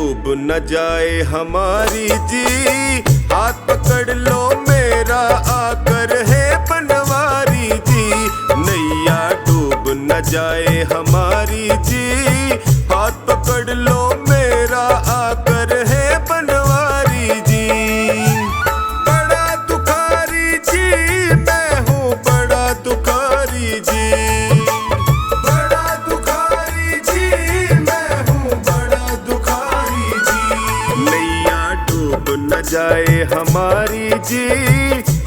डूब न जाए हमारी जी, हाथ पकड़ लो मेरा आकर है बनवारी जी। नैया डूब न जाए हमारी जी, हाथ पकड़ लो मेरा आकर है बनवारी जी। बड़ा दुखारी जी मैं हूँ, बड़ा दुखारी जी, बड़ा दुखारी जी मैं हूँ, बड़ा दुखारी जी। नैया डूब न जाए हमारी जी,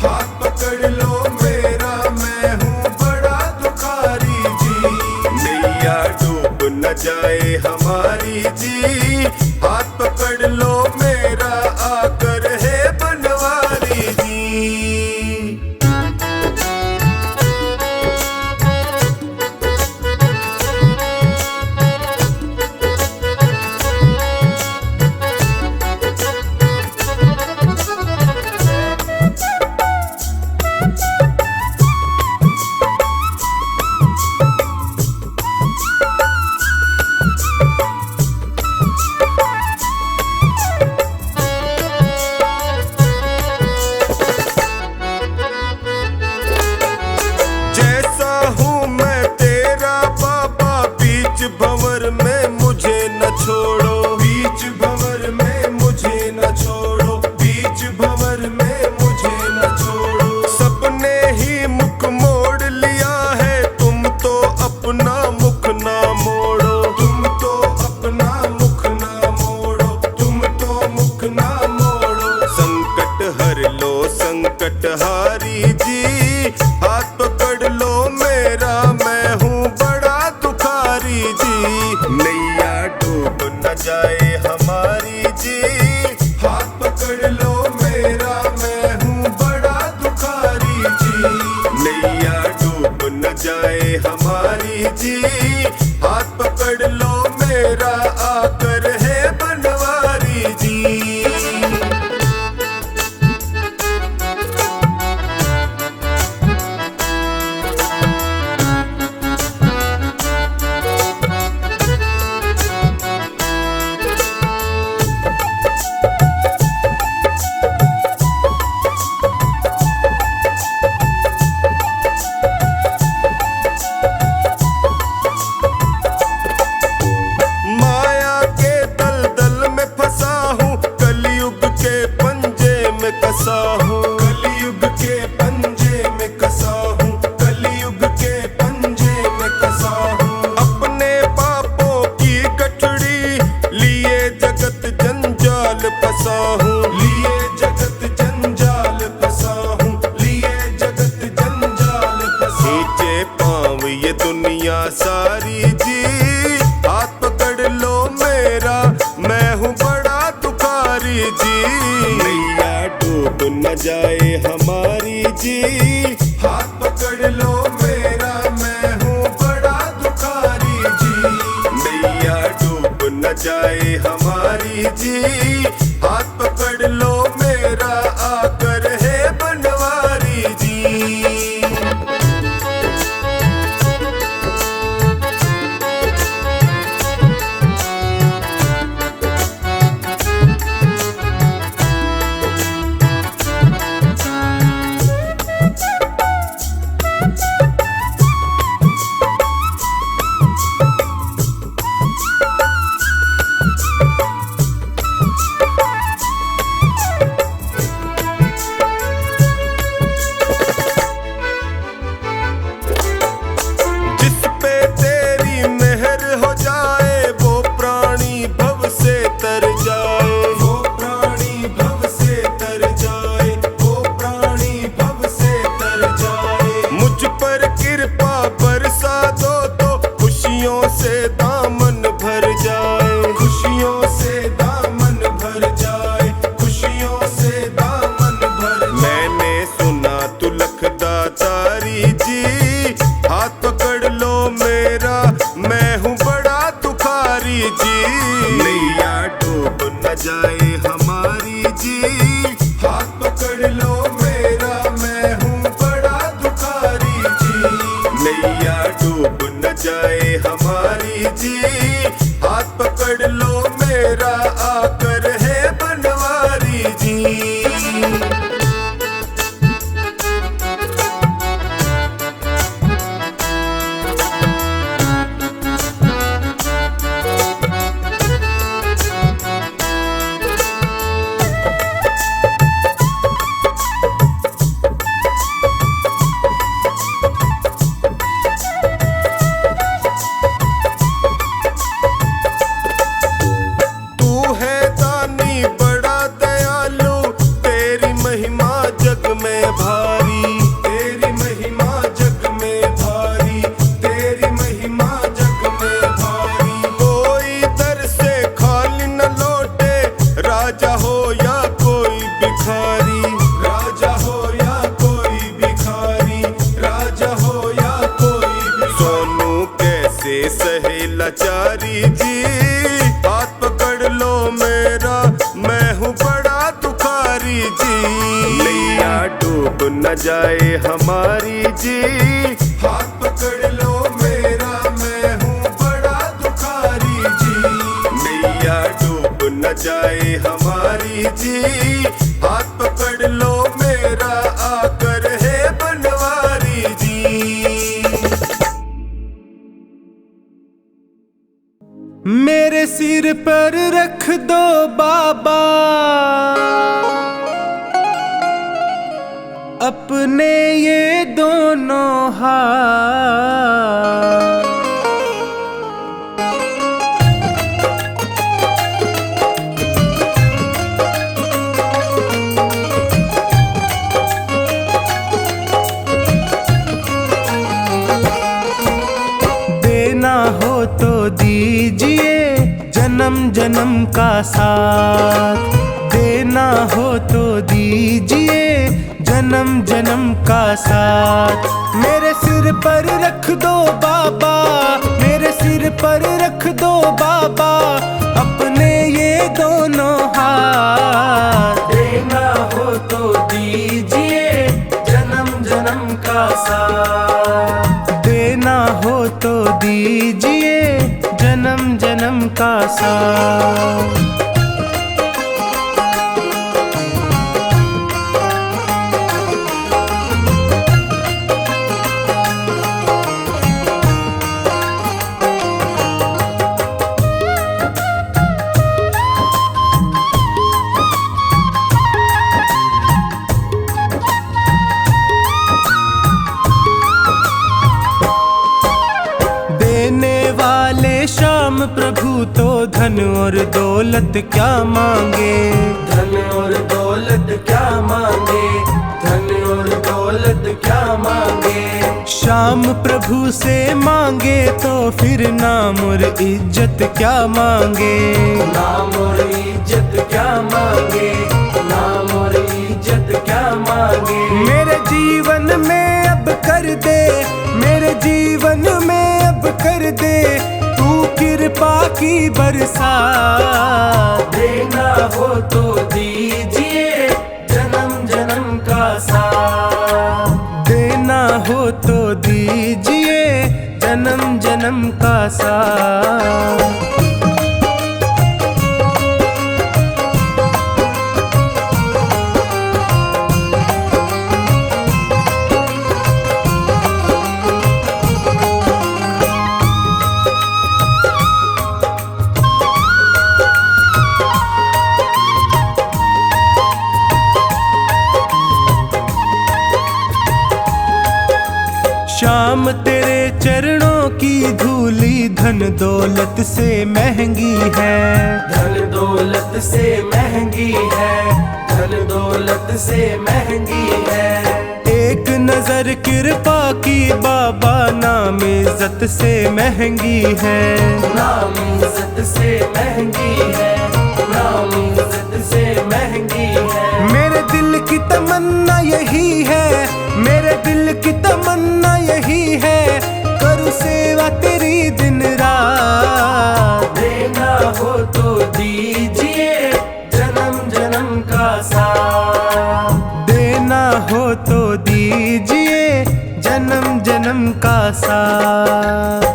हाथ पकड़ लो मेरा मैं हूँ बड़ा दुखारी जी। नैया डूब न जाए हमारी जी, हाथ पकड़ लो मेरा आकर है बनवारी जी। भंवर में मुझे न छोड़ो, बीच भंवर में मुझे न छोड़ो, बीच भंवर में मुझे न छोड़ो। सबने ही मुख मोड़ लिया है, तुम तो अपना मुख ना मोड़ो, तुम तो अपना मुख ना मोड़ो, तुम तो मुख ना मोड़ो। संकट हर लो संकट हारी जी, हाथ पकड़ लो मेरा मैं हूँ बड़ा दुखारी जी। नैया डूब न जाए हमारी जी, हाथ पकड़ लो मेरा मैं हूँ बड़ा दुखारी जी। नैया डूब न जाए हमारी जी, हाथ पकड़ लो मेरा आकर है बनवारी जी। कसा हूँ कलयुग के पंजे में कसा हूँ, कलयुग के पंजे में कसा हूँ। अपने पापों की गठड़ी लिए जगत जंजाल फंसा हूँ, लिए जगत जंजाल फंसा हूँ, लिए जगत जंजाल फंसा। नीचे पाँव ये दुनिया सारी जी, हाथ पकड़ लो मेरा मैं हूँ बड़ा दुखारी जी। डूब न जाए हमारी जी, हाथ पकड़ लो मेरा मैं हूँ बड़ा दुखारी जी। नैया डूब न जाए हमारी जी, हाथ पकड़ लो मेरा आकर है बनवारी जी। से दामन भर जाए, खुशियों से दामन भर जाए, खुशियों से दामन भर जाए। मैंने सुना तू लखदातारी जी, हाथ पकड़ लो मेरा मैं हूँ बड़ा दुखारी जी। नैया डूब न जाए हमारी जी, हाथ पकड़ लो मेरा मैं हूँ बड़ा दुखारी जी। नैया डूब न जाए हमारी जी, हाथ पकड़ लो मेरा पुजारी जी, हाथ पकड़ लो मेरा, मैं हूँ बड़ा दुखारी जी। नैया डूब न जाए हमारी जी, हाथ पकड़ लो मेरा, मैं हूँ बड़ा दुखारी जी। नैया डूब न जाए हमारी जी, हाथ पकड़ लो मेरा, आकर है बनवारी जी। मेरे सिर पर रख दो बाबा अपने ये दोनों हाथ। देना हो तो दीजिए जन्म जन्म का साथ, देना हो तो दीजिए जन्म जन्म का साथ। मेरे सिर पर रख दो बाबा, मेरे सिर पर रख दो बाबा अपने ये दोनों हाथ। देना हो तो दीजिए जन्म जन्म का साथ, देना हो तो दीजिए जन्म जन्म का साथ। श्याम प्रभु तो धन और दौलत क्या मांगे, धन और दौलत क्या मांगे, धन और दौलत क्या मांगे। श्याम प्रभु से मांगे तो फिर नाम और इज्जत क्या मांगे, नाम और इज्जत क्या मांगे, नाम और इज्जत क्या मांगे। मेरे जीवन में अब कर दे, मेरे जीवन में अब कर दे तू कृपा की बरसात। देना हो तो दीजिए जन्म जन्म का साथ, देना हो तो दीजिए जन्म जन्म का साथ। श्याम तेरे चरणों की धूली धन दौलत से महंगी है, धन दौलत से महंगी है, धन दौलत से महंगी है। एक नजर कृपा की बाबा नाम इज्जत से महंगी है, नाम इज्जत से महंगी है, नाम इज्जत से महंगी है। मेरे दिल की तमन्ना यही है, मेरे दिल की तमन्ना यही है, करूँ सेवा तेरी दिन रात। देना हो तो दीजिए जन्म जन्म का साथ, देना हो तो दीजिए जन्म जन्म का साथ।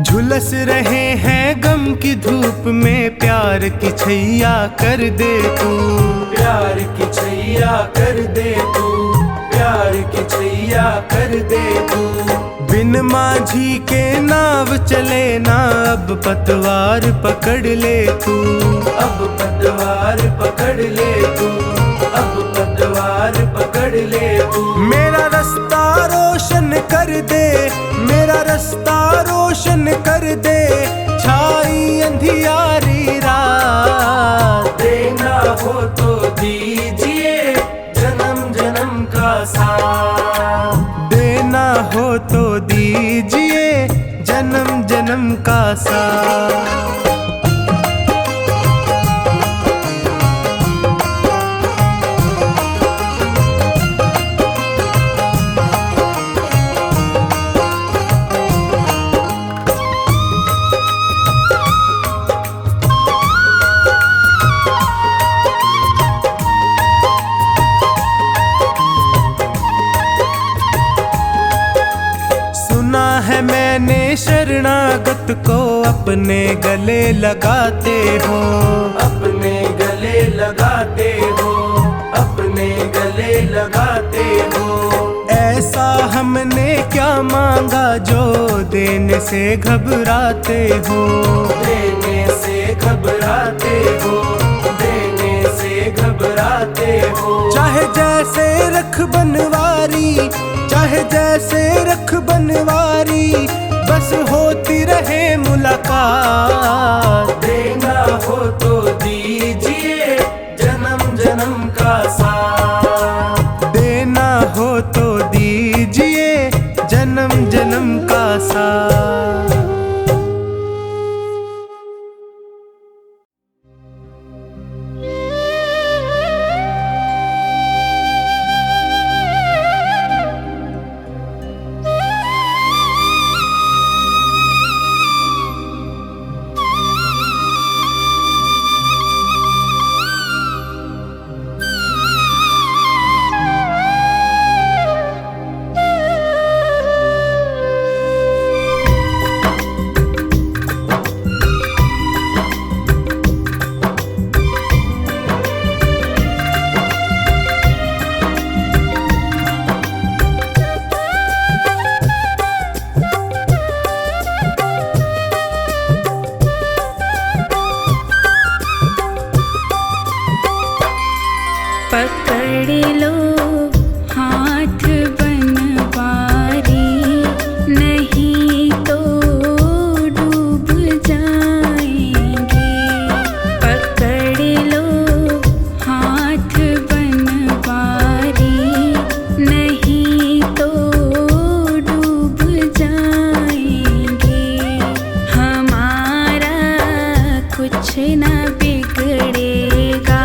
झुलस रहे हैं गम की धूप में, प्यार की छैया कर दे तू, प्यार की छैया कर दे तू, प्यार की छैया कर दे तू। बिन माझी के नाव चले ना, अब पतवार पकड़ ले तू, अब पतवार पकड़ ले तू, अब पतवार पकड़ ले तू। मेरा रास्ता रोशन कर दे, मेरा रास्ता रोशन कर दे, छाई अंधियारी रात। देना हो तो दी सा। है मैंने शरणागत को अपने गले लगाते हो, अपने गले लगाते हो, अपने गले लगाते हो। ऐसा हमने क्या मांगा जो देने से घबराते हो, देने से घबराते हो, देने से घबराते हो। चाहे जैसे रख बनवारी, चाहे जैसे रख बनवारी, बस होती रहे मुलाकात। देना हो तो दीजिए जन्म जन्म का साथ, देना हो तो दीजिए जन्म जन्म का साथ। पकड़ लो हाथ बनवारी, नहीं तो डूब जाएंगे। पकड़ लो हाथ बनवारी, नहीं तो डूब जाएंगे। हमारा कुछ ना बिगड़ेगा,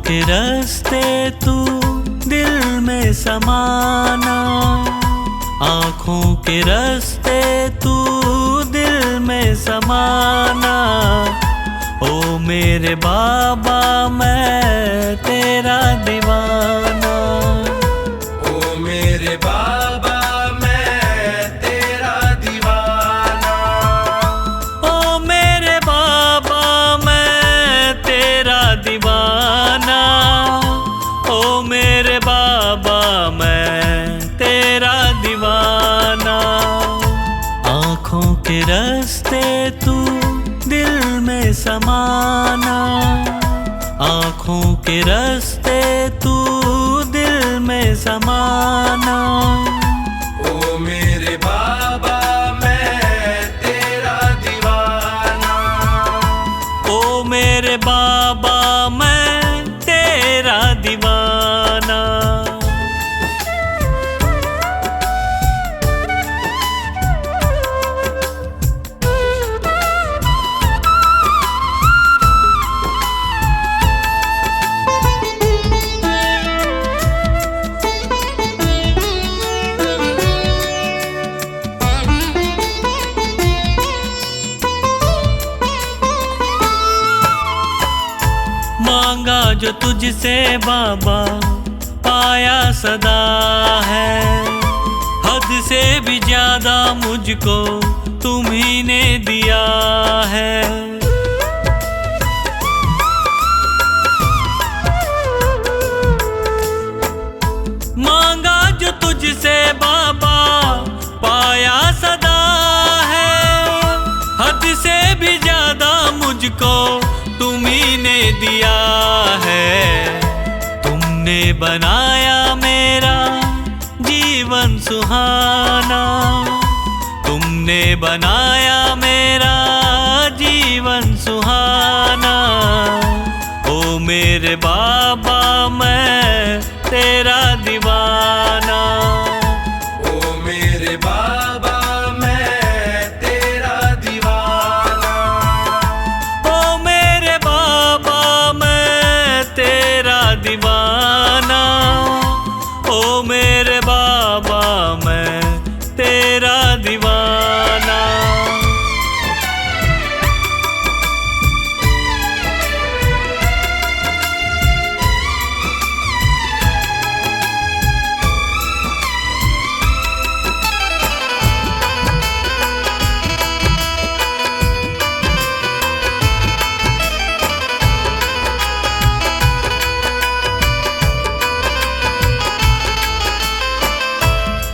के रास्ते तू दिल में समाना, आँखों के रास्ते तू दिल में समाना। ओ मेरे बाबा मैं तेरा दीवाना, ओ मेरे बाबा मैं तेरा दीवाना, ओ मेरे बाबा मैं तेरा दीवाना, ओ मेरे बाबा मैं तेरा दीवाना। आँखों के रास्ते तू दिल में समाना, आँखों के रास्ते तू दिल में समाना। ओ मेरे बाबा मैं तेरा दीवाना, ओ मेरे बाबा मैं तेरा दीवाना। मांगा जो तुझसे बाबा पाया सदा है, हद से भी ज्यादा मुझको तुम्ही ने दिया है। मांगा जो तुझसे बाबा पाया सदा है, हद से भी ज्यादा मुझको तुम्ही ने दिया है। तुमने बनाया मेरा जीवन सुहाना, तुमने बनाया मेरा जीवन सुहाना। ओ मेरे बाबा मैं तेरा दीवाना, ओ मेरे बाबा मैं तेरा दीवाना, ओ मेरे बाबा मैं तेरा दीवाना, ओ मेरे बाबा मैं तेरा दीवाना।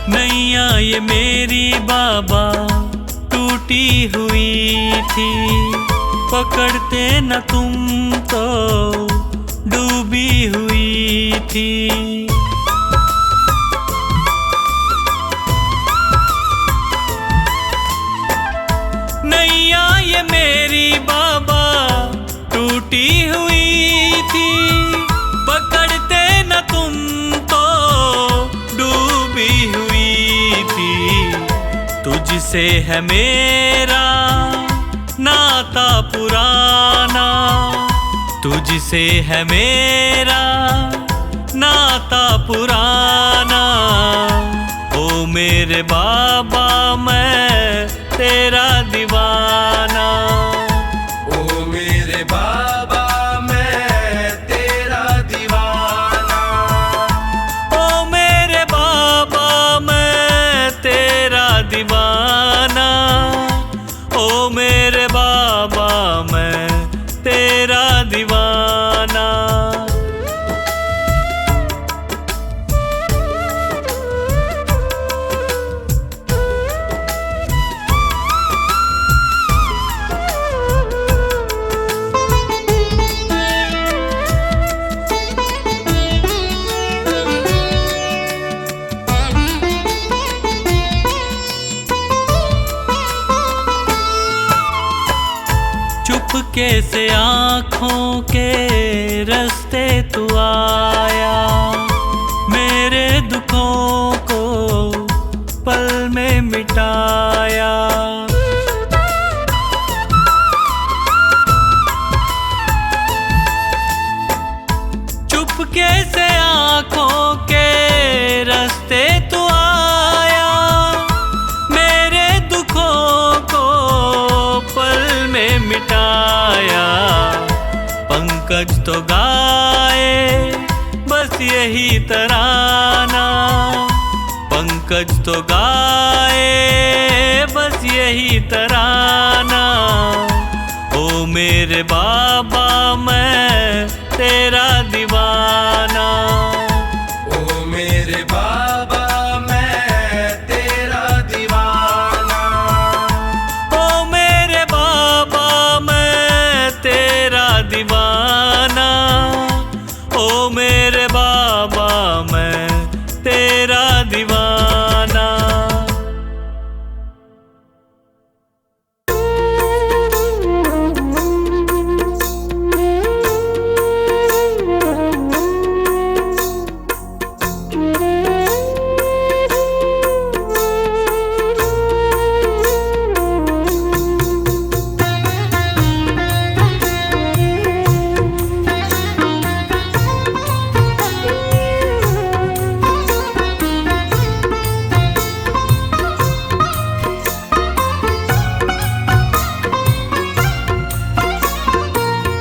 नैया ये मेरी बाबा टूटी हुई थी, पकड़ते न तुम तो डूबी हुई थी। नैया ये मेरी बाबा टूटी हुई थी, पकड़ते न तुम तो डूबी हुई थी। तुझसे है मेरा नाता पुराना, तुझसे है मेरा नाता पुराना। ओ मेरे बाबा मैं तेरा दीवाना, ओ मेरे बाबा मैं तेरा दीवाना, ओ मेरे बाबा मैं तेरा दीवाना, ओ मेरे बाबा मैं तेरा दीवाना। चुपके से आँखों के रास्ते तू आया, मेरे दुखों को पल में मिटाया। ने मिटाया। पंकज तो गाए बस यही तराना, पंकज तो गाए बस यही तराना। ओ मेरे बाबा मैं तेरा दीवाना, ओ मेरे बाबा मैं तेरा दीवाना, ओ मेरे बाबा मैं तेरा दीवाना, ओ मेरे बाबा मैं तेरा दीवाना।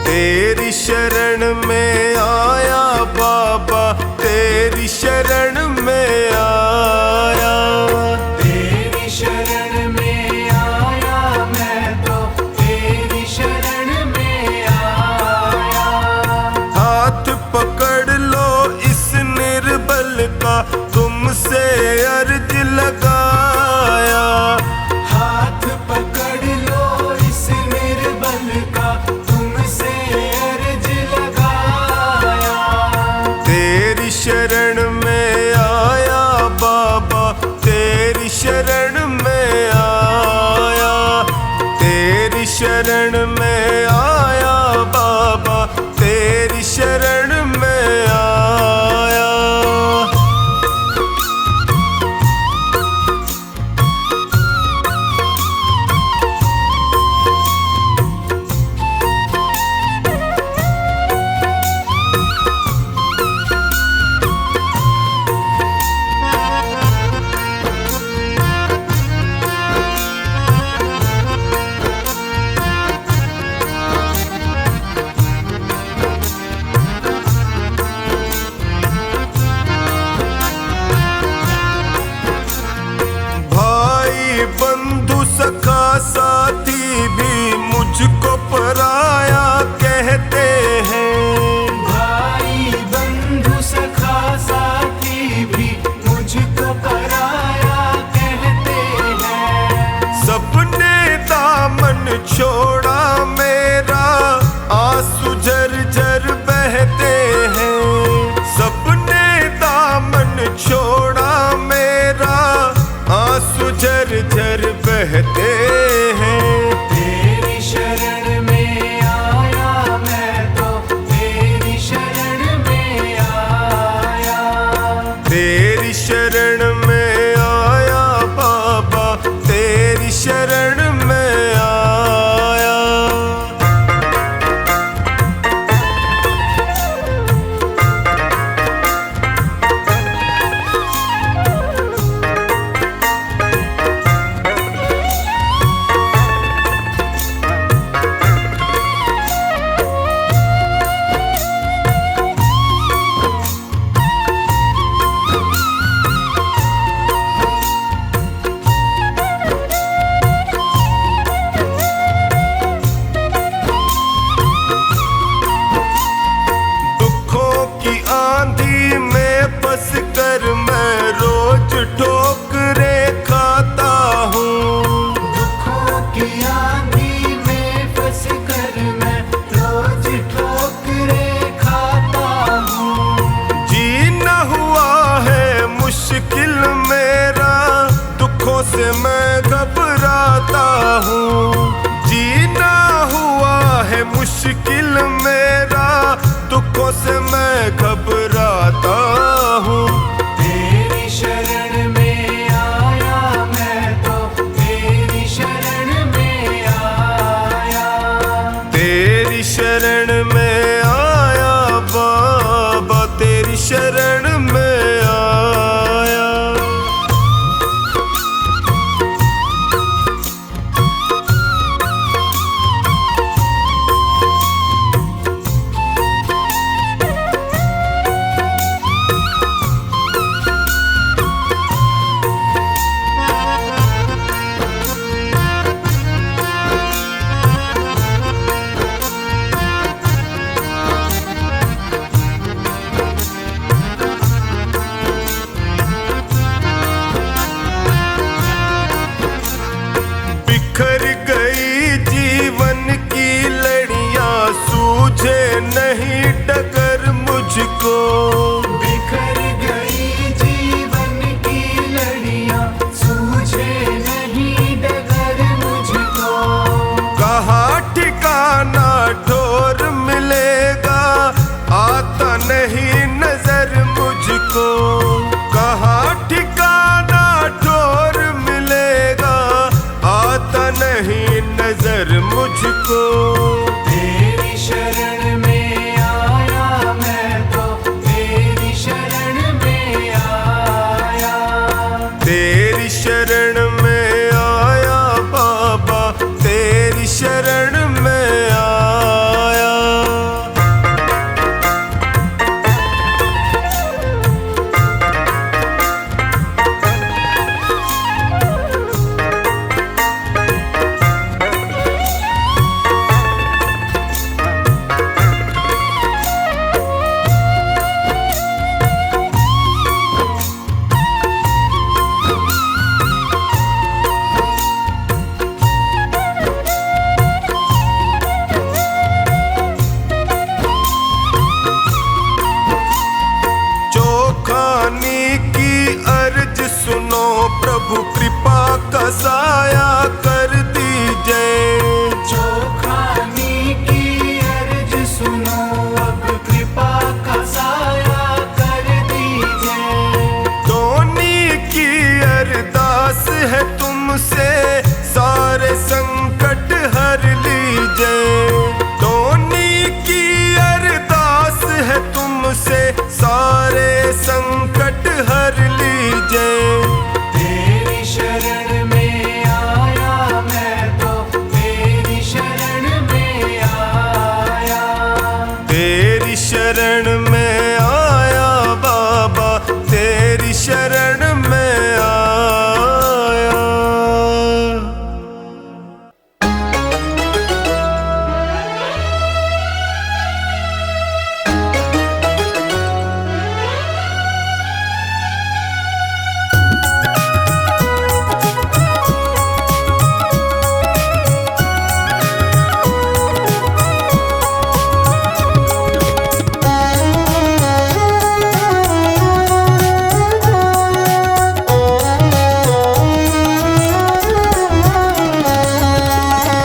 तेरी शरण में आया बाबा, तेरी शरण में आया, तेरी शरण में आया मैं तो तेरी शरण में आया। हाथ पकड़ लो इस निर्बल का, तुमसे अर्ज लगाया। हाथ पकड़ लो इस निर्बल का, तुमसे अर्ज लगाया। तेरी शरण में आया बाबा, तेरी शरण में आया, तेरी शरण में आया बाबा, तेरी शरण में आया। भाई बंधु सखा साथी भी मुझको पराया कहते हैं। भाई बंधु सखा साथी भी मुझको पराया कहते हैं। सबने दामन छोड़ा मेरा, आंसू झरझर बहते हैं। सबने दामन छोड़ा मेरा, आंसू झरझर बहते हैं। तेरी शरण में आया मैं तो तेरी शरण में आया। तेरी शरण में आया बाबा, तेरी शरण में आया। शरण में आया। चोखानी की अर्ज सुनो, प्रभु कृपा का साया कर दीजिए। चोखानी की अर्ज सुनो, अब कृपा का साया कर दीजिए। धोनी की अरदास है तुमसे, सारे संकट हर लीजिए। धोनी की अरदास है तुमसे, सारे संकट हर लीजिए। तेरी शरण में आया मैं तो, तेरी शरण में आया। तेरी शरण में आया बाबा, तेरी शरण में आया।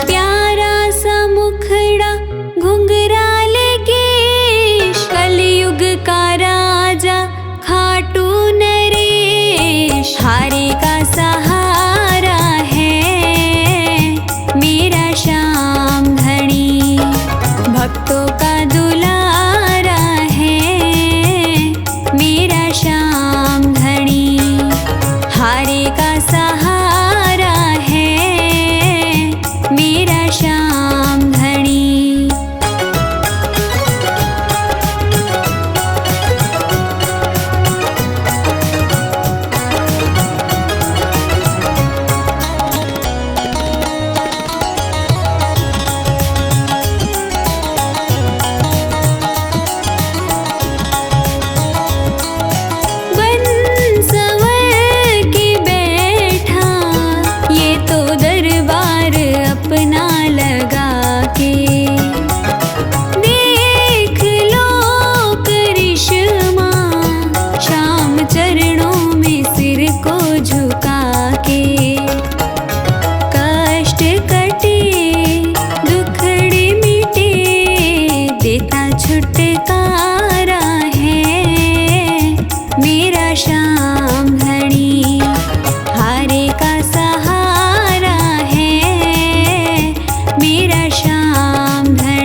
प्यारा सा मुखड़ा घुंघराल केश, कलयुग का राजा खाटू नरेश। हारे का सहारा है मेरा श्याम धनी, भक्तों का दुलारा है मेरा श्याम धनी। हारे का सहारा है मेरा श्याम धनी। बन संवर के बैठा, ये तो दरबार अपना लगा के। देख लो करिश्मा, श्याम चरणों में सिर को झुका के। कष्ट कटे दुखड़े मिटे, देता छुटकारा है मेरा श्याम धनी। हारे का सहारा है मेरा श्याम धनी।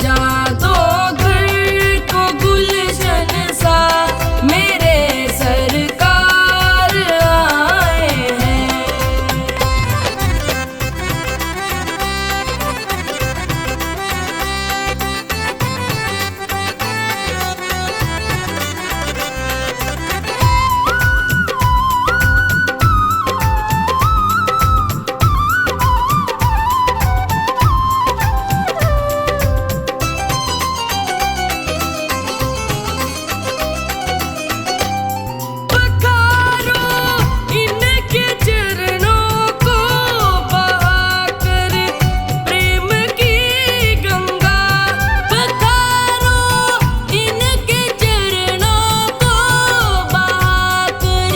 सजा दो घर को गुलशन सा, मेरे सरकार आए हैं। पखारो इनके चरणों को बहाकर प्रेम की गंगा, पखारो इनके चरणों को बहाकर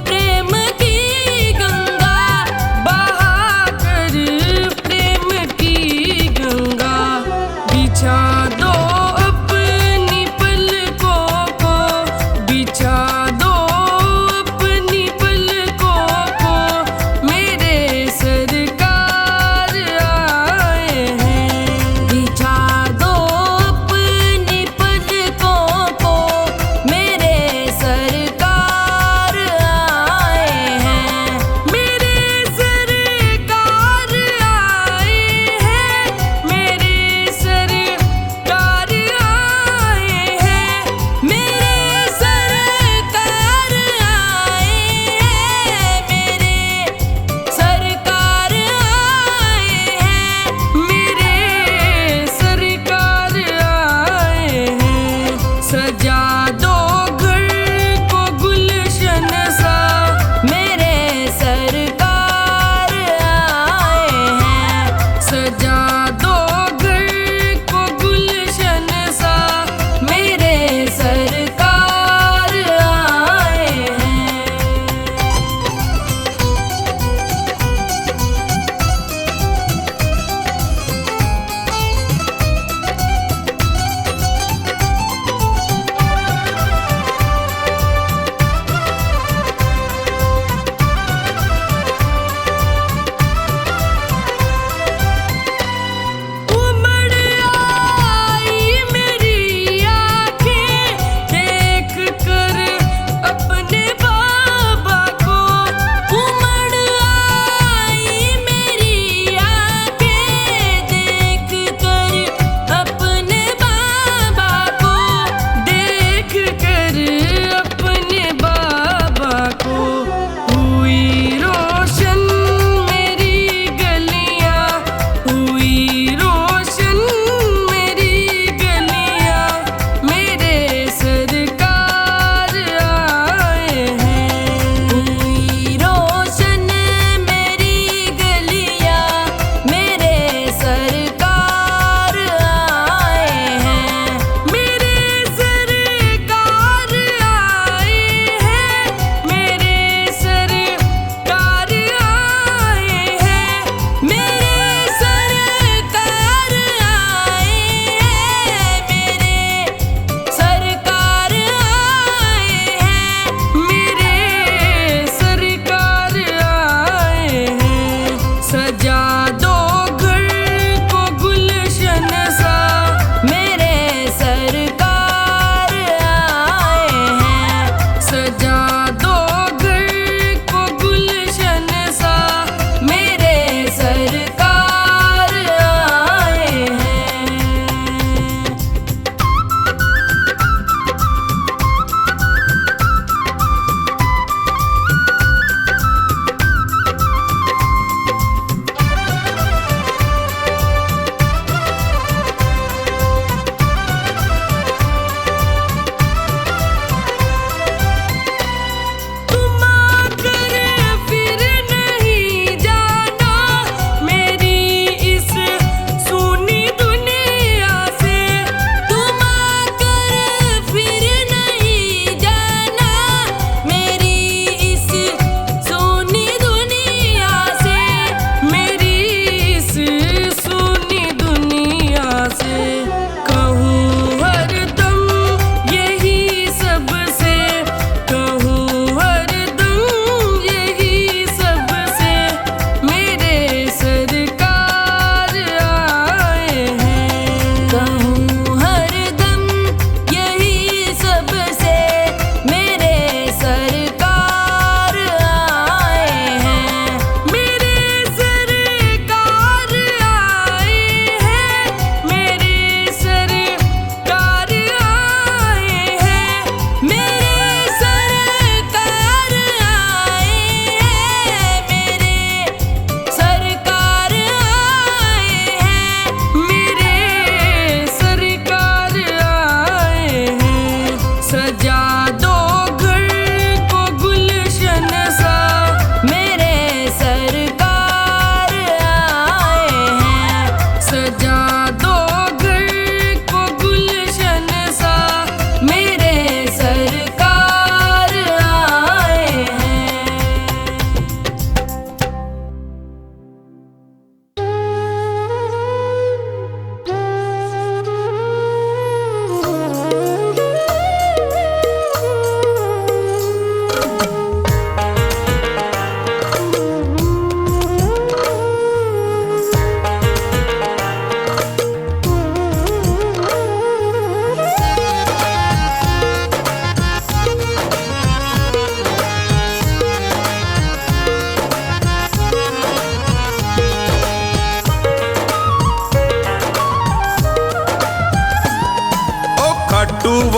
प्रेम की गंगा, बहाकर प्रेम की गंगा। बिछा दो अपनी पलकों को, बिछा दो अपनी पलकों को, मेरे सरकार आए हैं। बिछा दो अपनी पलकों को, मेरे सरकार आए हैं। मेरे सरकार आए हैं, मेरे सरकार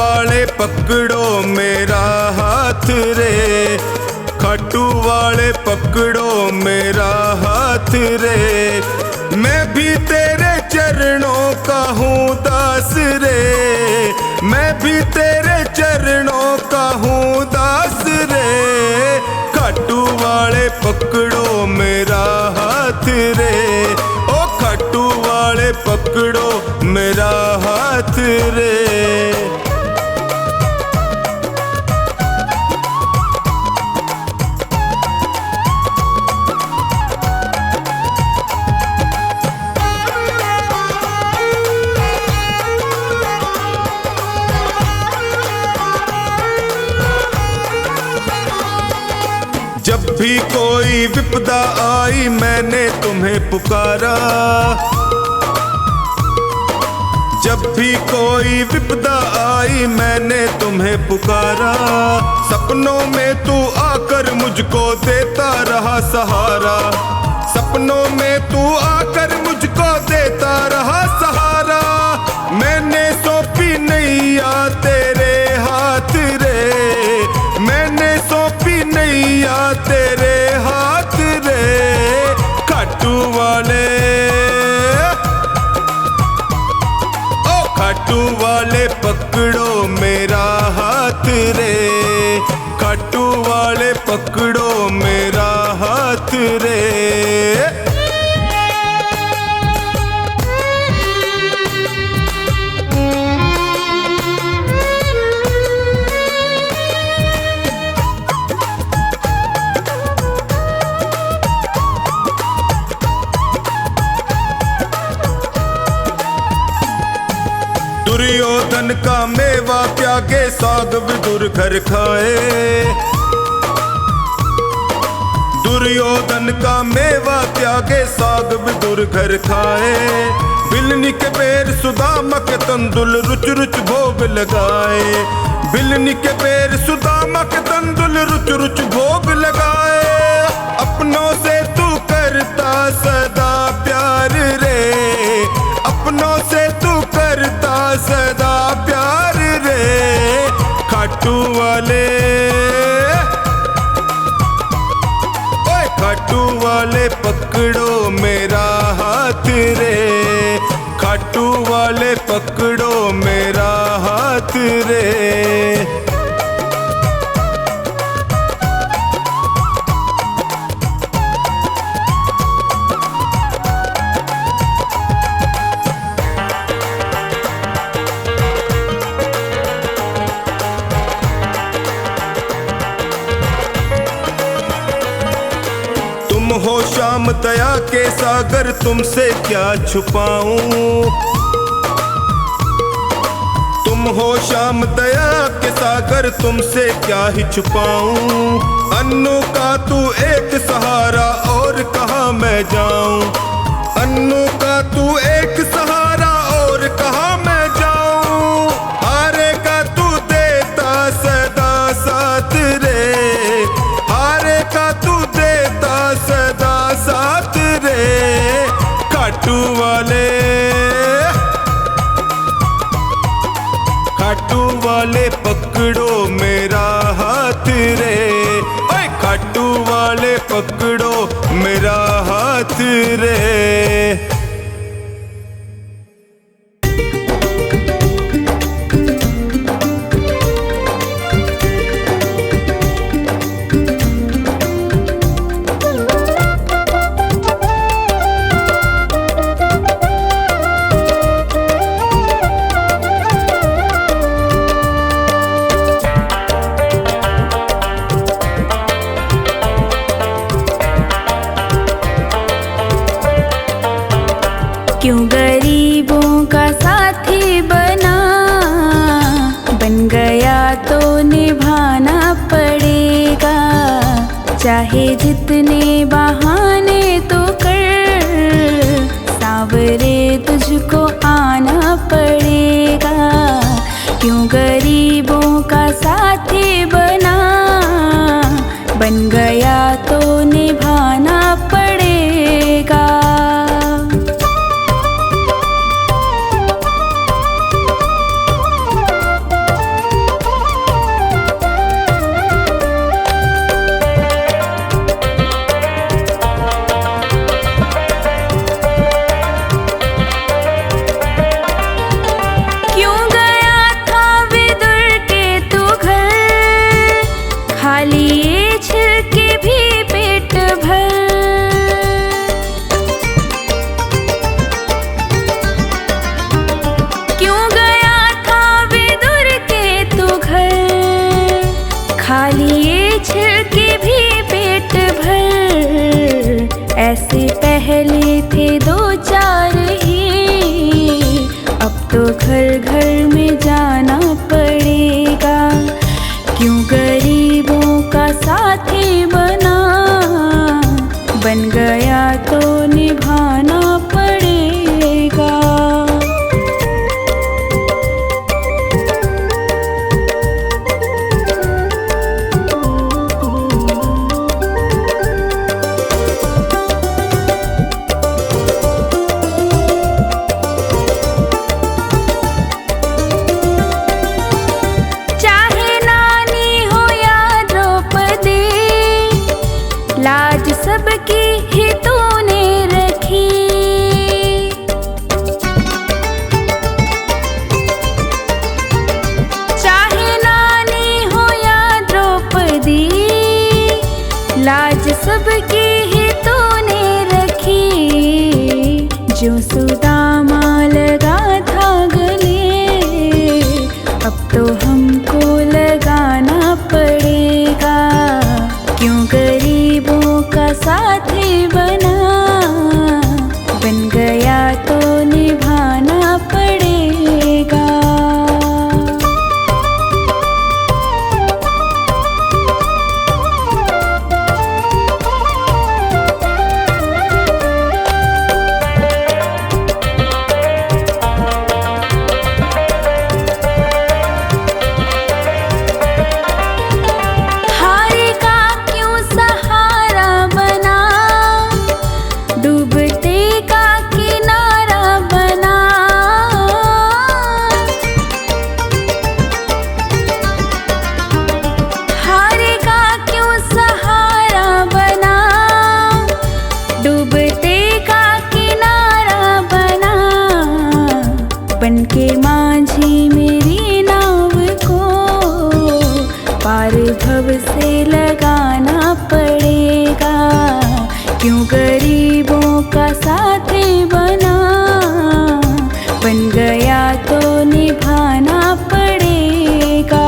वाले पकड़ो मेरा हाथ रे, खाटू वाले पकड़ो मेरा हाथ रे। मैं भी तेरे चरणों का हूँ दास रे, मैं भी तेरे चरणों का हूँ दास रे। खाटू वाले पकड़ो मेरा हाथ रे, ओ खाटू वाले पकड़ो मेरा हाथ रे। जब भी कोई विपदा आई मैंने तुम्हें पुकारा, जब भी कोई विपदा आई मैंने तुम्हें पुकारा। सपनों में तू आकर मुझको देता रहा सहारा, सपनों में तू आकर मुझको देता रहा सहारा। मैंने सौंपी नैया तेरे हाथ रे, मैंने सौंपी नैया तेरे हाथ रे। खाटू वाले, ओ खाटू वाले पकड़ो मेरा हाथ रे, खाटू वाले पकड़ो मेरा हाथ रे। दुर्योधन का मेवा त्यागे साग विदुर घर खाए, दुर्योधन का मेवा त्यागे साग विदुर घर खाए। बिलनी के बेर सुदामा के तंदुल रुच रुच भोग लगाए, बिलनी के बेर सुदामा के तंदुल रुच रुच भोग लगाए। अपनों से तू करता सदा प्यार रे, अपनों से तू करता सदा प्यार रे। खाटू वाले, ओए खाटू वाले पकड़ो मेरा हाथ रे, खाटू वाले पकड़ो मेरा हाथ रे। तुम हो श्याम दया के सागर, तुमसे क्या छुपाऊं। तुम हो श्याम दया के सागर, तुमसे क्या ही छुपाऊं। अन्नू का तू एक सहारा और कहाँ मैं जाऊं, अन्नू का तू एक सहारा और कहाँ मैं जाऊं। हारे का तू देता सदा साथ रे, हारे का तू देता सदा साथ रे। खाटू वाले, खाटू वाले पकड़ो मेरा हाथ रे, ओए खाटू वाले पकड़ो मेरा हाथ रे। क्यों गरीबों का साथी बना, बन गया तो निभाना पड़ेगा। चाहे जितने बहाने तो कर, सावरे तुझको आना पड़ेगा। क्यों गरीबों का साथी बना, बन गया तो निभाना पड़ेगा। घर घर में जाना पड़ेगा। क्यों गरीबों का साथी बना, बन गया तो निभाना पड़ेगा। लाज सबकी ही तूने रखी, चाहे नानी हो या द्रौपदी, लाज सबकी ही तूने रखी। जो सुदामा लगा था गले, अब तो हमको लगाना पड़ेगा। क्यों गरीबों का साथी बना, बन गया तो निभाना पड़ेगा। बनके माझी मेरी नाव को पार भव से लगाना पड़ेगा। क्यों गरीबों का साथी बना, बन गया तो निभाना पड़ेगा।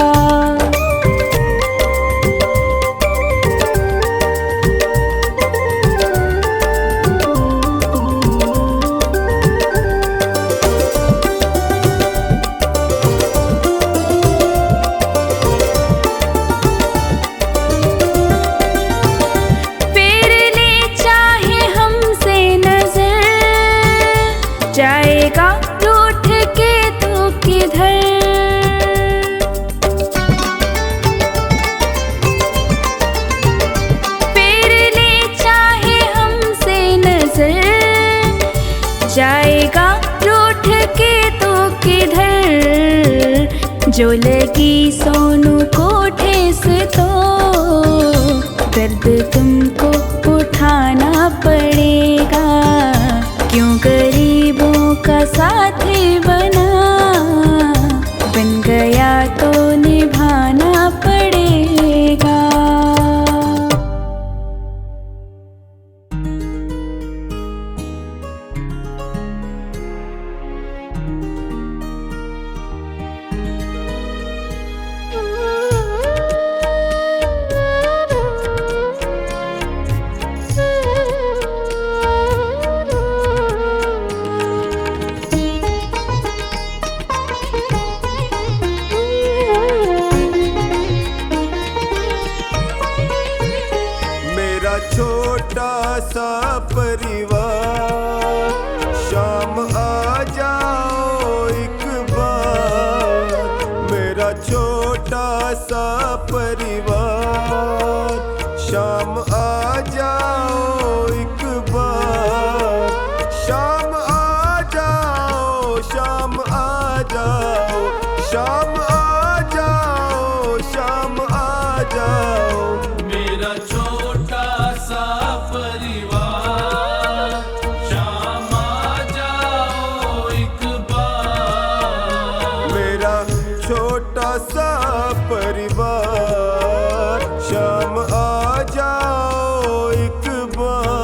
जाएगा रूठ के तो किधर, फेर ले चाहे हमसे नजर, जाएगा रूठ के तो किधर। जो लगी सोनू को ठेस तो दर्द तुमको उठाना पड़ेगा। क्यों गरीबों का साथी बना, बन गया तो निभाना पड़ेगा। छोटा सा परिवार, शाम आ जाओ एक बार। मेरा छोटा सा परिवार, शाम आ जाओ एक बार। शाम आ जाओ, शाम आ जाओ, शाम आ जाओ, शाम आ जाओ। मेरा छोटा सा परिवार, शाम आ जाओ एक बार। मेरा छोटा सा परिवार, शाम आ जाओ एक बार।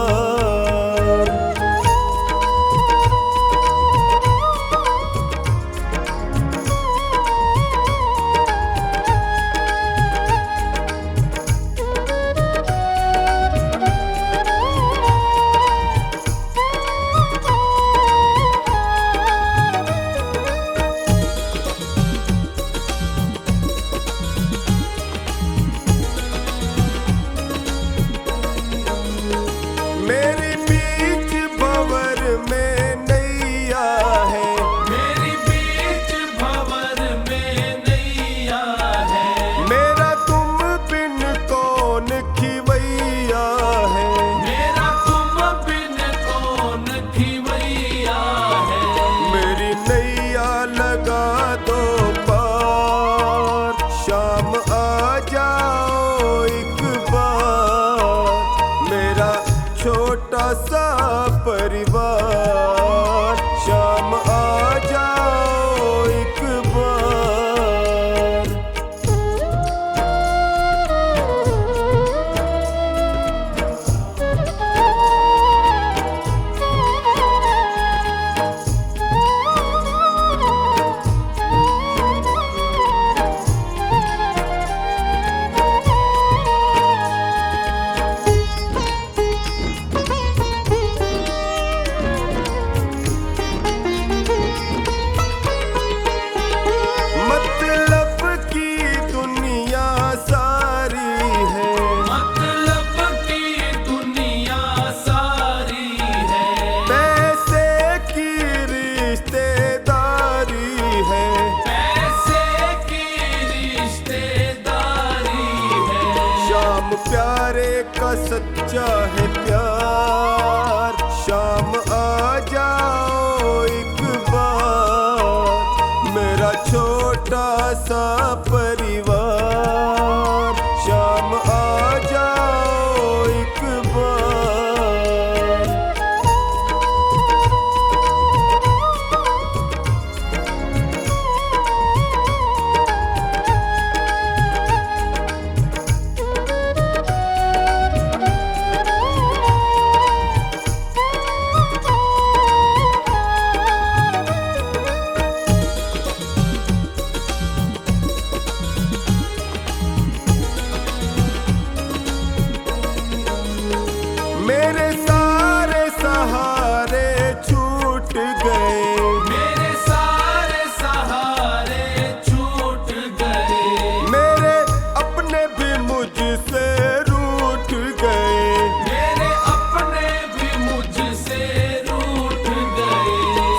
का सच्चा है प्यार। शाम आ जाओ एक बार, मेरा छोटा सा परिवार। शाम आ जाओ एक बार। मेरे सारे सहारे छूट गए, मेरे सारे सहारे छूट गए, मेरे अपने भी मुझसे रूठ गए। मेरे अपने भी मुझसे रूठ गए।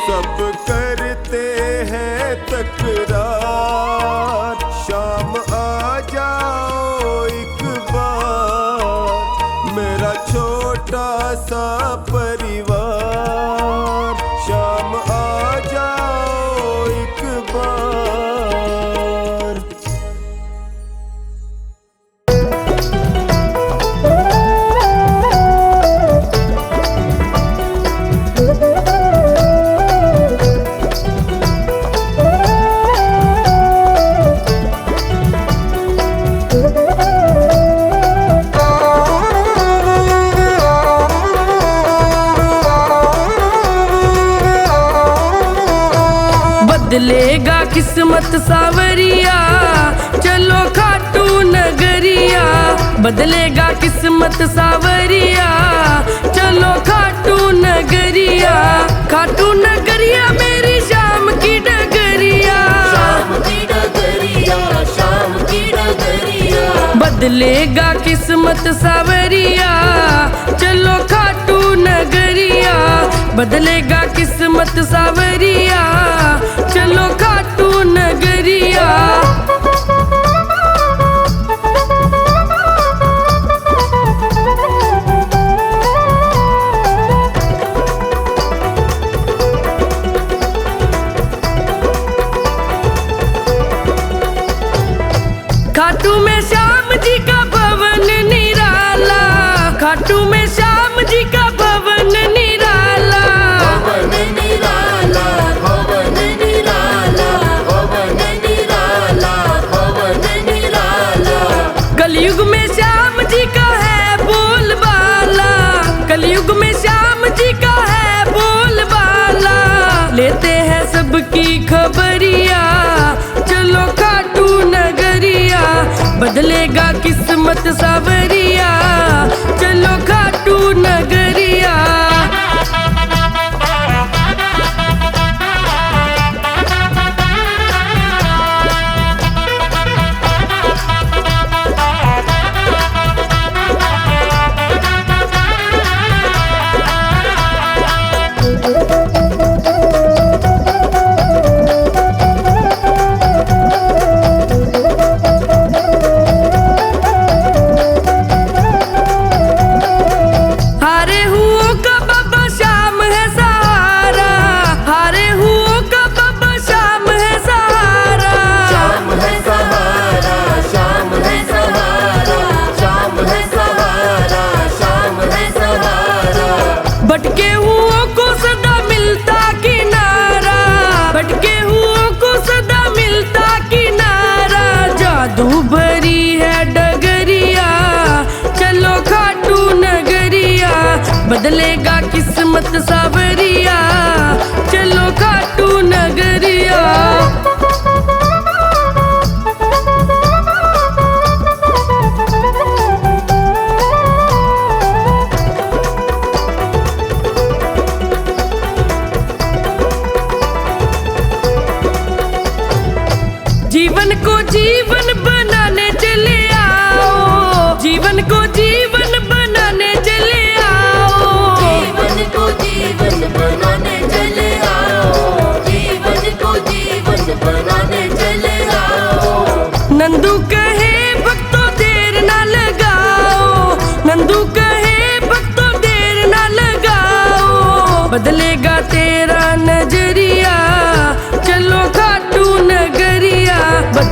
सब करते हैं तकरार। शाम आ जाओ एक बार, मेरा छोटा सा परिवार। शाम आ जाओ एक बार। बदलेगा किस्मत सावरिया, चलो खाटू नगरिया। बदलेगा किस्मत सावरिया, चलो खाटू नगरिया। खाटू नगरिया मेरी शाम की डगरिया, शाम की डगरिया, शाम की डगरिया। बदलेगा किस्मत सावरिया, चलो खाटू नगरिया। बदलेगा किस्मत सावरिया, चलो खाटू नगरिया। खाटू में श्याम जी का भवन निराला, खाटू में श्याम जी का भवन निराला। भवन निराला, भवन निराला, भवन निराला, भवन निराला। कलयुग में श्याम जी का है बोलबाला, कलयुग में श्याम जी का है बोलबाला। लेते हैं सबकी खबरिया, चलो खाटू नगरिया। बदलेगा किस्मत सावरिया, चलो खाटू नगरिया। भटके हुओं को सदा मिलता किनारा, भटके हुओं को सदा मिलता किनारा। जादू भरी है डगरिया, चलो खाटू नगरिया। बदलेगा किस्मत सावरिया, चलो खाटू नगरिया। जीवन को जीवन बनाने चले आओ, जीवन को जीवन बनाने चले आओ। जीवन को जीवन बनाने चले आओ, जीवन को जीवन बनाने चले आओ। नंदू कहे भक्तों देर ना लगाओ, नंदू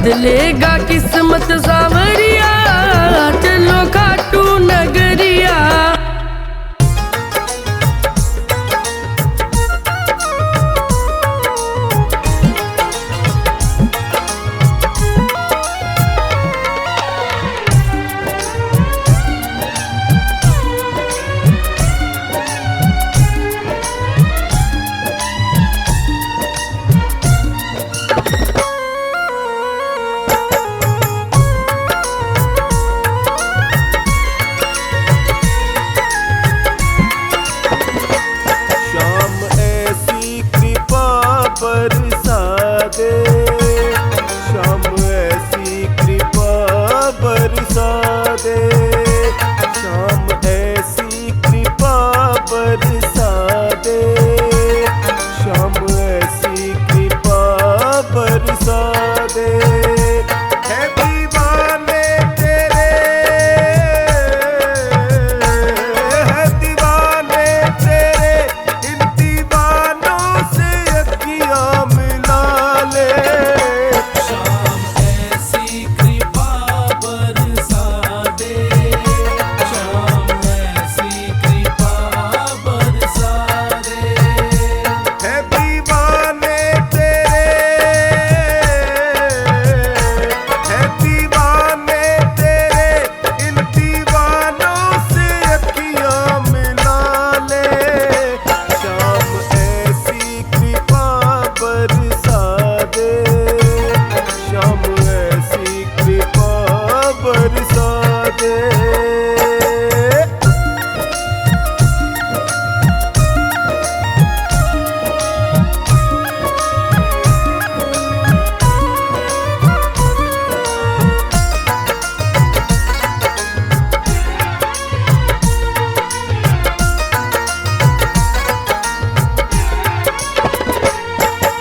बदलेगा किस्मत सावरिया, चलो खाटू नगरिया। बरसा दे श्याम ऐसी कृपा बरसा दे, श्याम ऐसी कृपा बरसा दे, श्याम ऐसी कृपा बरसा दे। है दीवाने तेरे, है दीवाने तेरे, इन दीवानों से मिला ले। श्याम ऐसी कृपा बरसा दे, श्याम ऐसी कृपा बरसा दे। है दीवाने तेरे, है दीवाने तेरे, इन दीवानों से अखियां मिला ले। श्याम ऐसी कृपा बरसा दे, श्याम ऐसी कृपा बरसा दे।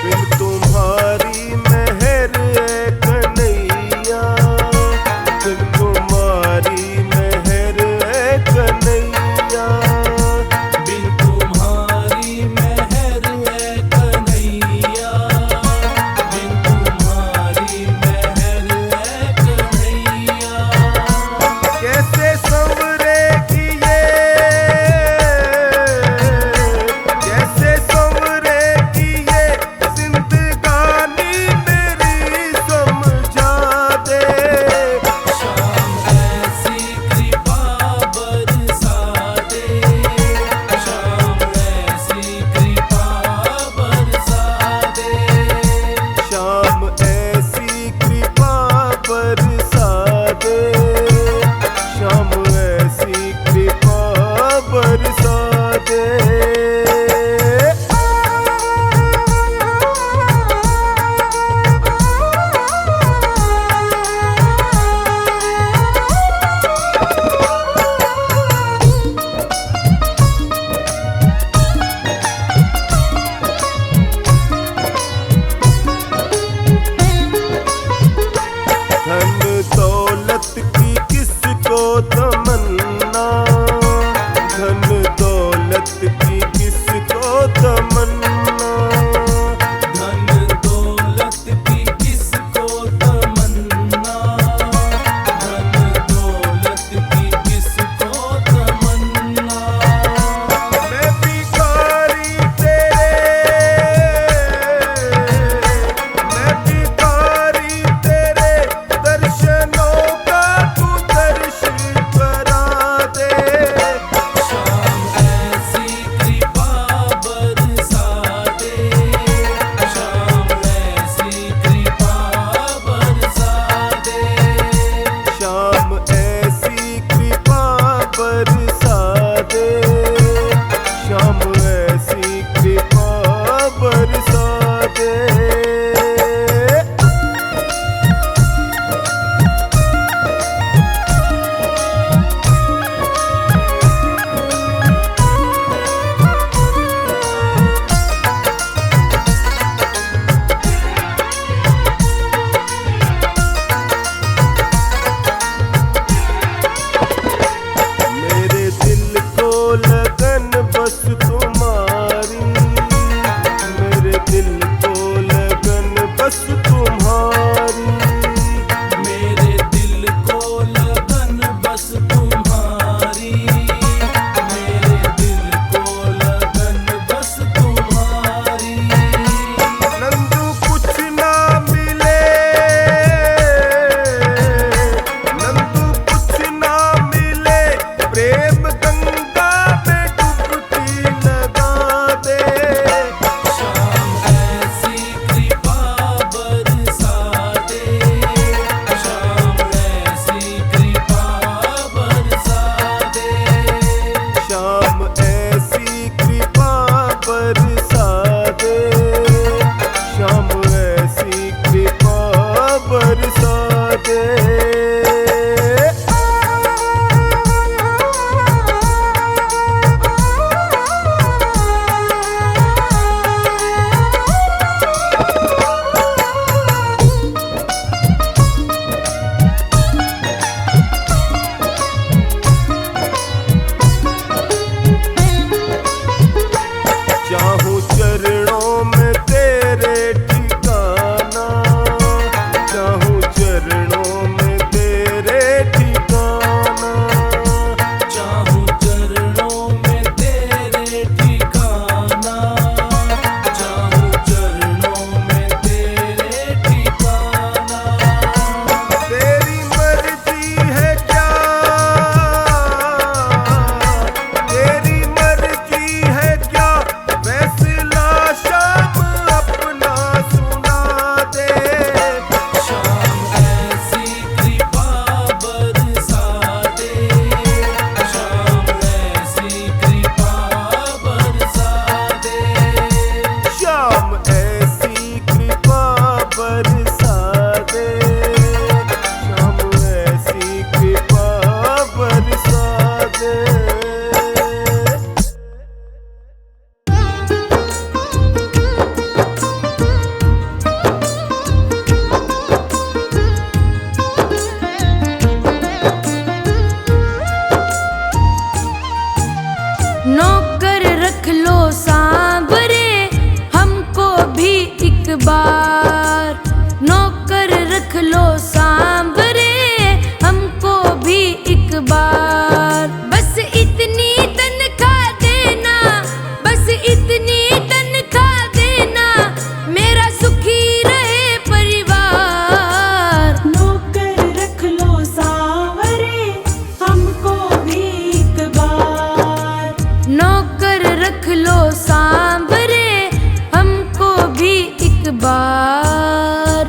बिन तुम्हारी मेहर है कन्हैया, बिन तुम्हारी मेहर है कन्हैया, बिन तुम्हारी मेहर है कन्हैया, बिन तुम्हारी मेहर है कन्हैया। कैसे संवरेगी ये, कैसे संवरेगी ये जिंदगानी मेरी समझा दे। श्याम ऐसी कृपा बरसा दे, श्याम ऐसी कृपा बरसा दे। श्याम ऐसी कृपा बरसा दे, श्याम ऐसी कृपा बरसा दे। धन दौलत की किसको तमन्ना, धन दौलत की किसको तमन्ना, धन दौलत की किसको तमन्ना, धन दौलत की किसको तमन्ना। मैं भिखारी तेरे, मैं भिखारी तेरे, दर्शनों का तू दर्श करा दे। श्याम ऐसी कृपा बरसा दे, श्याम ऐसी कृपा बरसा दे। श्याम ऐसी कृपा बरसा दे, श्याम ऐसी कृपा बरसा दे। मेरे दिल को लगन बस तुम्हारी, मेरे दिल को लगन बस तुम्हारी, लो सांवरे हमको भी एक बार। बस इतनी तनख्वाह देना, बस इतनी तनख्वाह देना, मेरा सुखी रहे परिवार। नौकर रख लो सांवरे हमको भी एक बार। नौकर रख लो सांवरे हमको भी एक बार।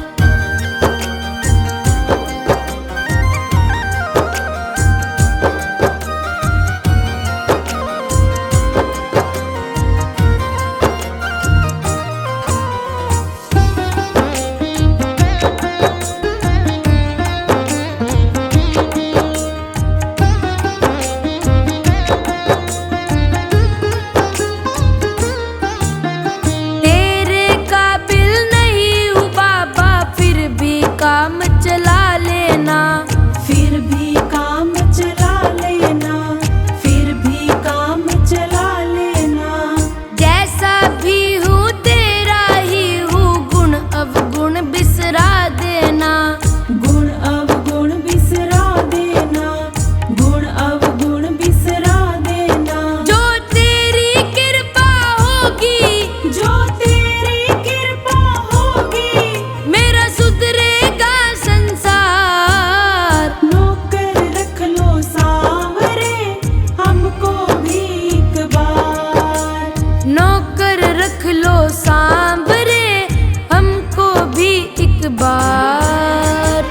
तेरे काबिल नहीं हूँ बाबा, फिर भी काम चला लेना। फिर भी काम चला लेना, फिर भी काम चला लेना। जैसा भी हूँ तेरा ही हूँ, गुण अवगुण बिसरा देना। गुण अवगुण बिसरा देना, गुण अवगुण बिसरा देना। जो तेरी कृपा होगी, जो तेरी कृपा होगी, मेरा सुधरेगा संसार। नौकर रख लो सांवरे हमको भी एक बार। नौकर रख लो सांवरे हमको भी एक बार।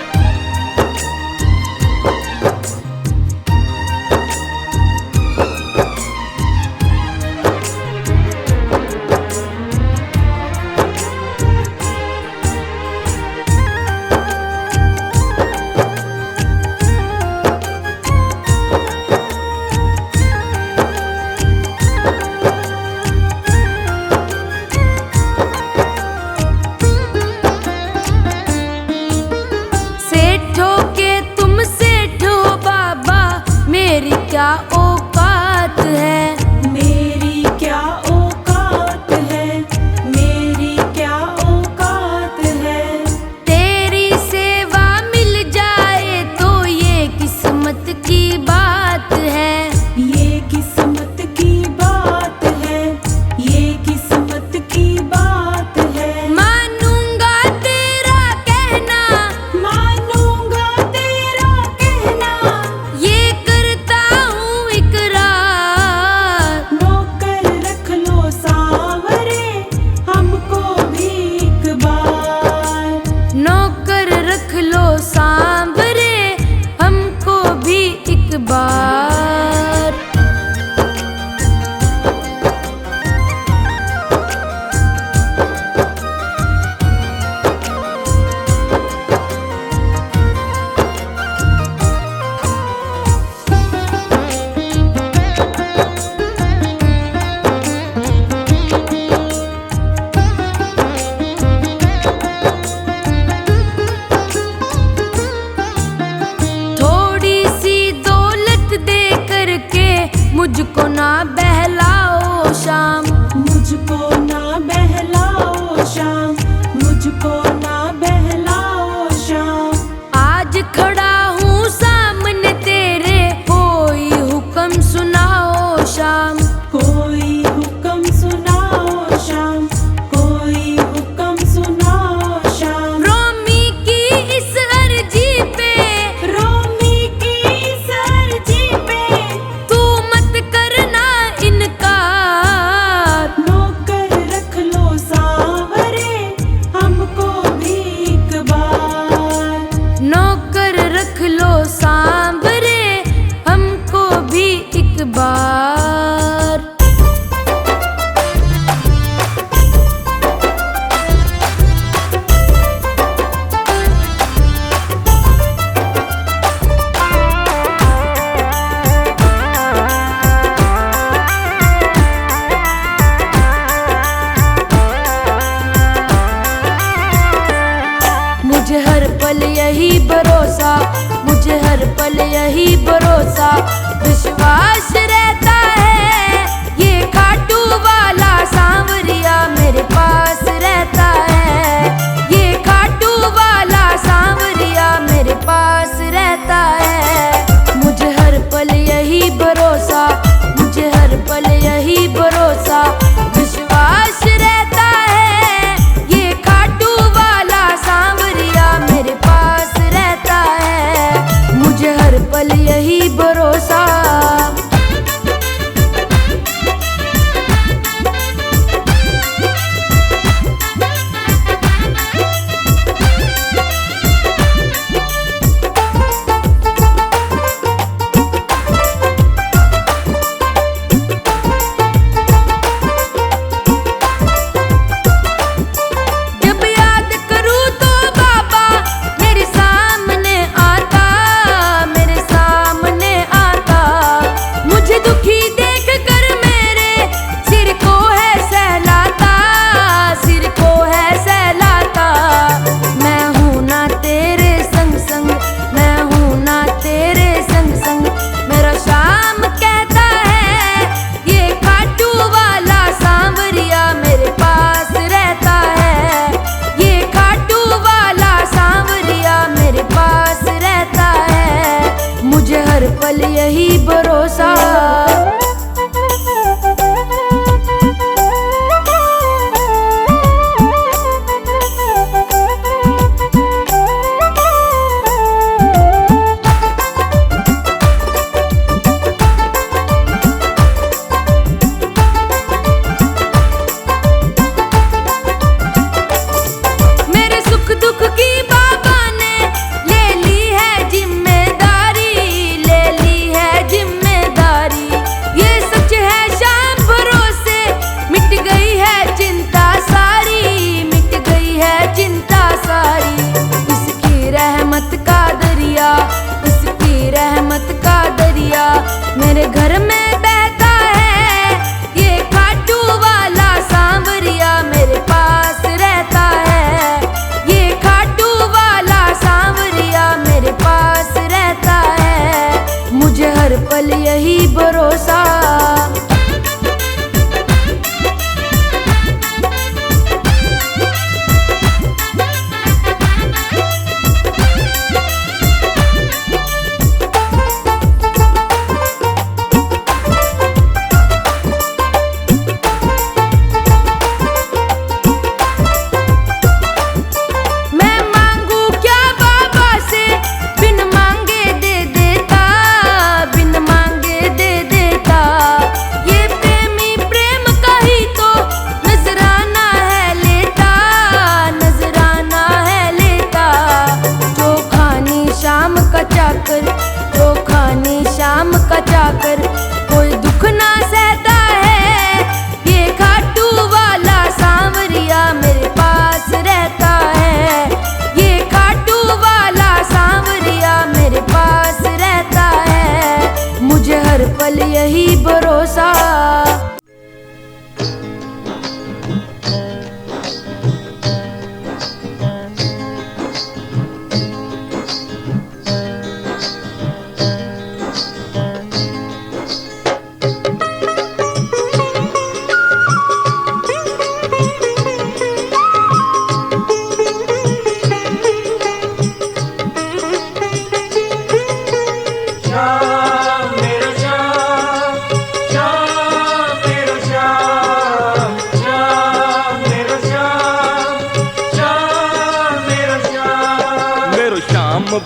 सेठों के तुम सेठ हो बाबा, मेरी क्या औकात है। मेरी क्या औकात है, मेरी क्या औकात है। तेरी सेवा मिल जाए तो ये किस्मत की बात है। ये किस्मत की बात है, ये किस्मत की बात है। मानूंगा तेरा कहना, मानूंगा तेरा कहना, ये करता हूँ इकरार। नौकर रख लो सांवरे हमको भी एक बार। नौकर रख लो सांवरे हमको भी एक बार। थोड़ी सी दौलत दे करके मुझको ना बहलाओ शाम। मुझको ना बहलाओ शाम, मुझको ना बहलाओ शाम। आज खड़ा हूँ सामने तेरे, कोई हुक्म सुनाओ शाम। कोई हुक्म सुनाओ शाम, कोई हुक्म सुनाओ शाम। रोमी की इस अर्जी पे, रोमी की इस अर्जी पे तू मत करना इनकार। नौकर रख लो सांवरे हमको भी एक बार। नौकर रख लो सांवरे हमको भी एक बार। मुझे हर पल यही भरोसा, मुझे हर पल यही भरोसा, विश्वास रहता है। ये खाटू वाला सांवरिया मेरे पास रहता है। ये खाटू वाला सांवरिया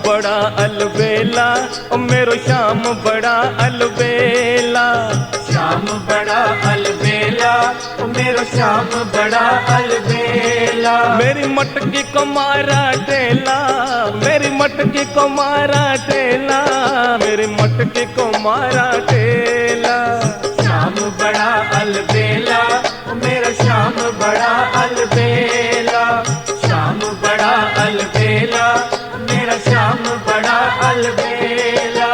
बड़ा अलबेला, ओ मेरो श्याम बड़ा अलबेला। श्याम बड़ा अलबेला, ओ मेरो श्याम बड़ा अलबेला। मेरी मटकी को मारा ढेला, मेरी मटकी को मारा ढेला, मेरी मटकी को मारा ढेला। श्याम बड़ा अलबेला, ओ मेरा श्याम बड़ा अलबेला। श्याम बड़ा अलबेला, मेरा श्याम बड़ा अलबेला।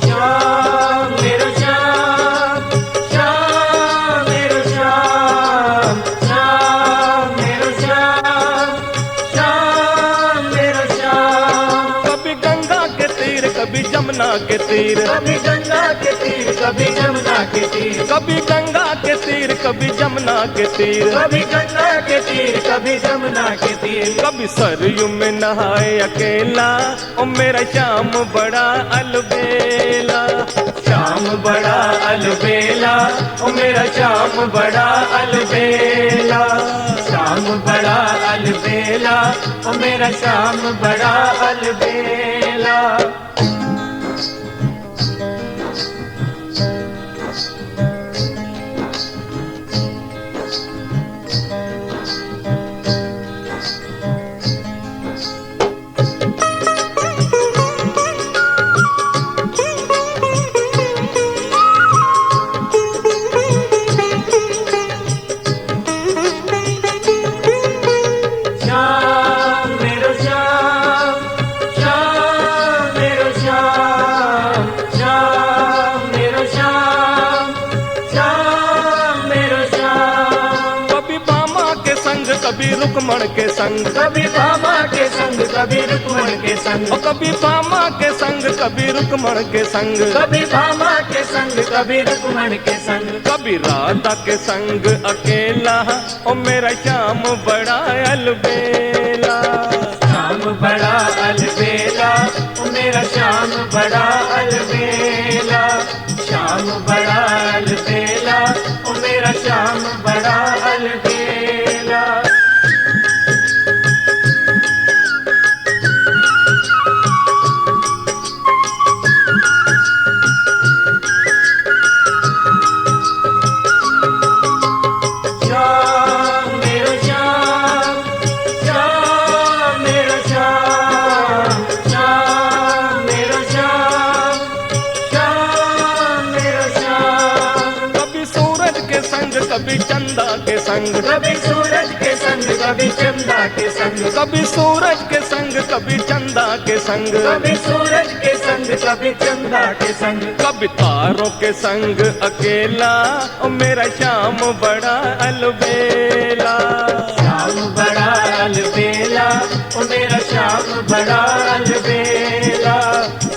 श्याम मेरो श्याम, श्याम मेरो श्याम, श्याम मेरो श्याम, श्याम मेरो श्याम। कभी गंगा के तीर, कभी जमुना के तीर, कभी गंगा के तीर, कभी जमुना के तीर, कभी गंगा के तीर, कभी जमुना के तीर, कभी गंगा के तीर, कभी जमुना के तीर। कभी सरयू में नहाए अकेला, ओ मेरा श्याम बड़ा अलबेला। श्याम बड़ा अलबेला, ओ मेरा श्याम बड़ा अलबेला। श्याम बड़ा अलबेला, ओ मेरा श्याम बड़ा अलबेला। श्याम मेरो श्याम, श्याम मेरो श्याम, श्याम मेरो श्याम, श्याम मेरो श्याम। कभी बामा के संग, कभी रुकमण के संग, कभी भामा के संग, कभी रुक्मण के संग, ओ कभी बामा के संग, कभी रुकमण के संग, कभी भामा के संग, कभी रुक्मण के संग। कभी राधा के संग अकेला, ओ मेरा श्याम बड़ा अलबेला। श्याम बड़ा अलबेला, ओ मेरा श्याम बड़ा अलबेला। श्याम बड़ा अलबेला, ओ मेरा श्याम बड़ा अलबेला। श्याम मेरो श्याम, श्याम मेरो श्याम, श्याम मेरो श्याम, श्याम मेरो श्याम। कभी सूरज के संग, कभी चंदा के संग, कभी सूरज के संग, कभी चंदा के संग, कभी सूरज के संग, कभी चंदा के संग, कभी सूरज के संग, कभी चंदा के संग। कभी तारों के संग अकेला, ओ मेरा श्याम बड़ा अलबेला। श्याम बड़ा अलबेला, ओ मेरा श्याम बड़ा अलबेला।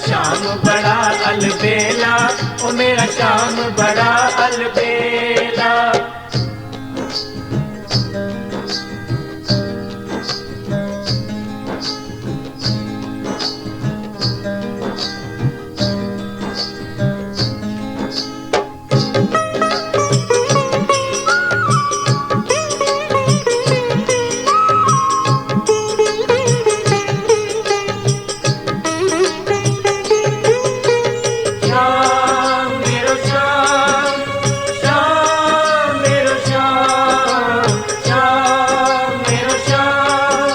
श्याम बड़ा अलबेला, ओ मेरा श्याम बड़ा अलबेला। श्याम मेरो श्याम, श्याम मेरो श्याम, श्याम मेरो श्याम,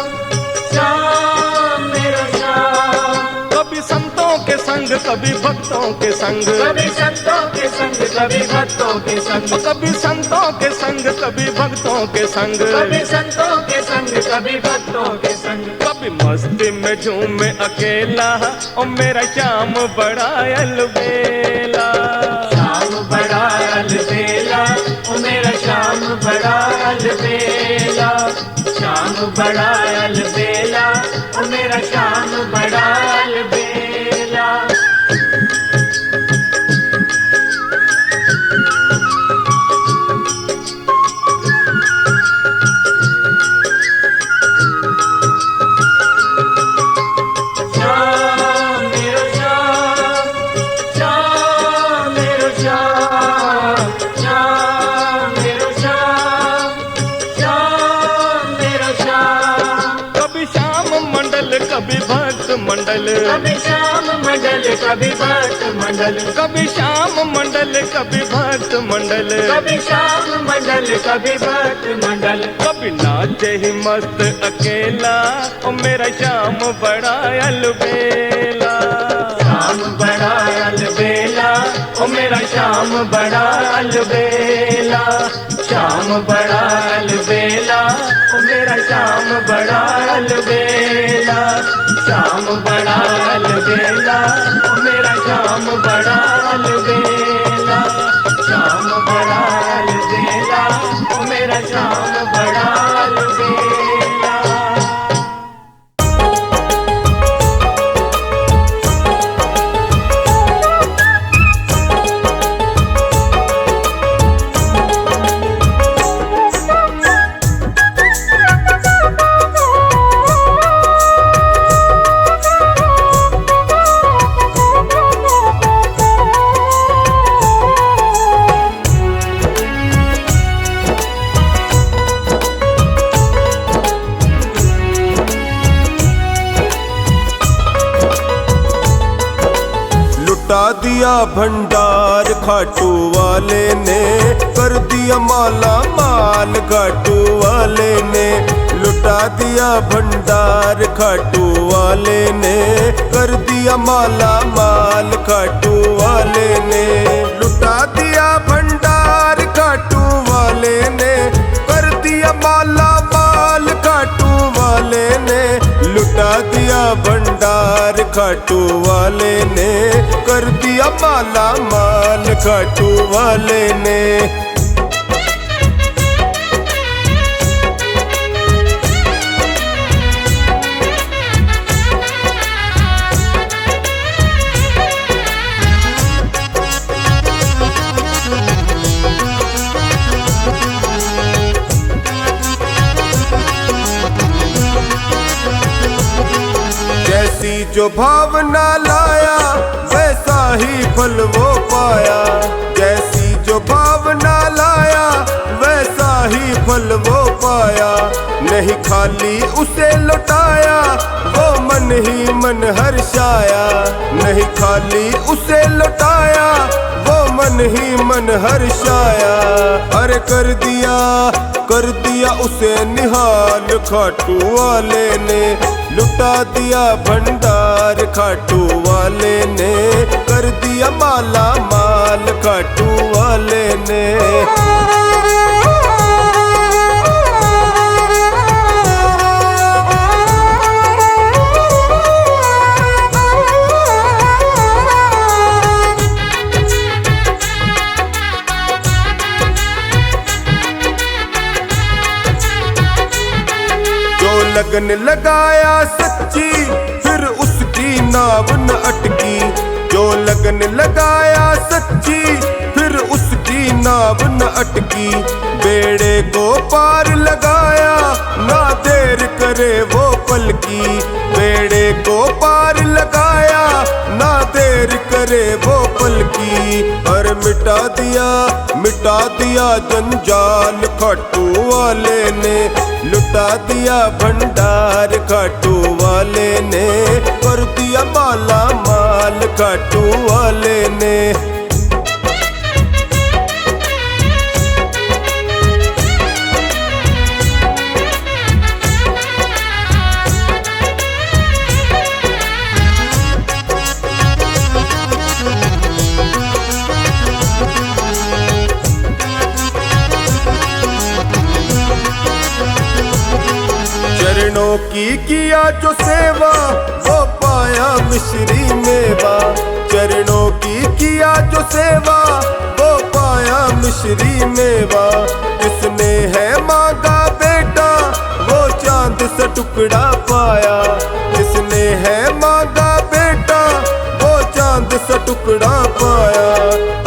श्याम मेरो श्याम। कभी संतों के संग, कभी भक्तों के संग, कभी संतों के संग, कभी भक्तों के संग, कभी संतों के संग, कभी भक्तों के संग, कभी संतों के संग, कभी भक्तों के संग। कभी मस्ती में झूमे अकेला, ओ मेरा श्याम बड़ा अलबेला। श्याम बड़ा अलबेला, ओ मेरा श्याम बड़ा अलबेला। श्याम बड़ा अलबेला, ओ मेरा श्याम बड़ा अलबेला। श्याम मेरो श्याम, मंडल, कभी श्याम मंडल, कभी भक्त मंडल, कभी श्याम मंडल कभी भक्त मंडल, कभी श्याम मंडल, कभी भक्त मंडल। कभी नाचे ही मस्त अकेला, ओ मेरा श्याम बड़ा अलबेला। श्याम बड़ा अलबेला, ओ मेरा श्याम बड़ा अलबेला। श्याम बड़ा अलबेला, ओ मेरा श्याम बड़ा अलबेला। श्याम बड़ा अलबेला, ओ मेरा श्याम बड़ा अलबेला। श्याम बड़ा अलबेला, ओ मेरा श्याम बड़ा अलबेला। लुटा दिया भंडार खाटू वाले ने, कर दिया माला माल खाटू वाले ने। लुटा दिया भंडार खाटू वाले ने, कर दिया माला माल खाटू वाले ने। लुटा दिया भंडार खाटू वाले ने, कर दिया माला माल खाटू वाले ने। लुटा दिया भंडार खाटू वाले ने, कर दिया माला माल खाटू वाले ने। जैसी जो भावना लाया, वैसा ही फल वो पाया। जैसी जो भावना लाया, वैसा ही फल वो पाया। नहीं खाली उसे लौटाया, वो मन ही मन हर्षाया। नहीं खाली उसे लौटाया, वो मन ही मन हर्षाया। अरे कर दिया उसे निहाल खाटू वाले ने। लुटा दिया भंडार खाटू वाले ने, कर दिया माला माल खाटू वाले ने। लगन लगाया सच्ची, फिर उसकी नाव न अटकी। जो लगन लगाया सच्ची, फिर उसकी नाव न अटकी। बेड़े को पार लगाया, ना देर करे वो पलकी। बेड़े को पार लगाया, ना देर करे वो पलकी। और मिटा दिया जंजाल खाटू वाले ने। लुटा दिया भंडार खाटू वाले ने, कर दिया माला माल खाटू वाले ने। चरणों की किया जो सेवा, वो पाया मिश्री मेवा। चरणों की किया जो सेवा, वो पाया मिश्री मेवा। जिसने है मांगा बेटा, वो चांद सा टुकड़ा पाया। जिसने है मांगा बेटा, वो चांद सा टुकड़ा पाया।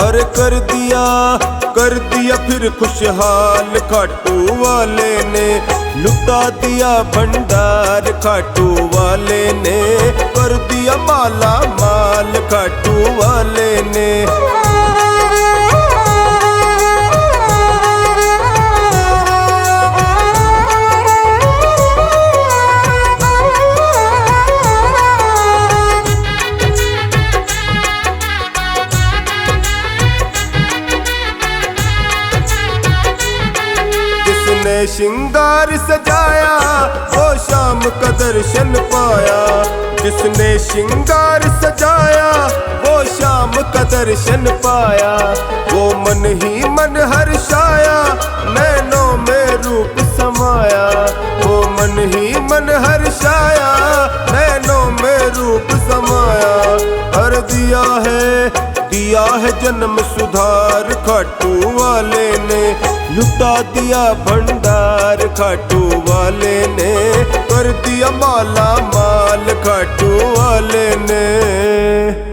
अरे कर दिया फिर खुशहाल खाटू वाले ने। लुटा दिया भंडार खाटू वाले ने, कर दिया माला माल खाटू वाले ने। श्रृंगार सजाया वो शाम का दर्शन पाया। जिसने श्रृंगार सजाया वो शाम का दर्शन पाया। वो मन ही मन हर्षाया नैनों में रूप समाया। वो मन ही मन हर्षाया नैनों में रूप समाया। हर दिया है जन्म सुधार खाटू वाले ने। लुटा दिया भंडार खाटू वाले ने। कर दिया माला माल खाटू वाले ने।